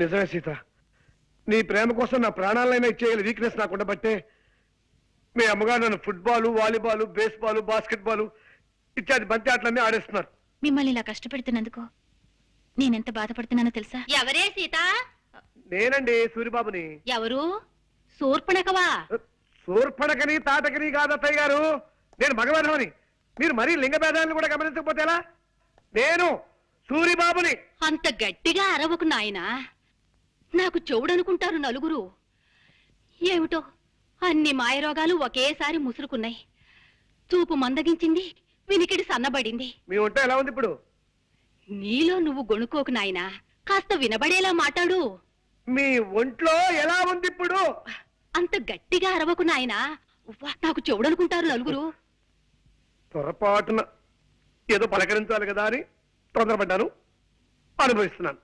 నిజమే సీత, నీ ప్రేమ కోసం నా ప్రాణాలైనా ఇచ్చేయాలి వీక్నెస్ నాకు ఉండబట్టే మీ అమ్మగారు నన్ను ఫుట్బాల్, వాలీబాల్, బేస్బాల్, బాస్కెట్బాల్ ఇత్యాది బంతి ఆటలన్నీ ఆడేస్తున్నారు. మిమ్మల్ని ఇలా కష్టపెడుతున్నందుకు నేనెంత బాధపడుతున్నానో తెలుసా? ఎవరే సీత? నేనండి సూరిబాబుని. ఎవరు? శూర్పణఖవా? శూర్పణఖని తాటకని కాదు అత్తయ్య గారు, నేను మగవేధమని. మీరు మరీ లింగ భేదాలను కూడా గమనించకపోతే ఎలా? నేను సూరిబాబుని. అంత గట్టిగా అరవకు నాయనా, నాకు చెవుడనుకుంటారు నలుగురు. ఏమిటో అన్ని మాయరోగాలు ఒకేసారి ముసురుకున్నాయి. చూపు మందగించింది, వినికిడి సన్నబడింది. మీ ఒంట ఎలా ఉంది ఇప్పుడు? నీలో నువ్వు గొణుకోకు నాయనా, కాస్త వినబడేలా మాట్లాడు. మీ ఒంట్లో ఎలా ఉంది ఇప్పుడు? అంత గట్టిగా అరవకు నాయనా, నాకు చెవుడనుకుంటారు నలుగురు. పొరపాటున ఏదో పలకరించాలి కదా అని తొందరపడ్డాను, అనుభవిస్తున్నాను.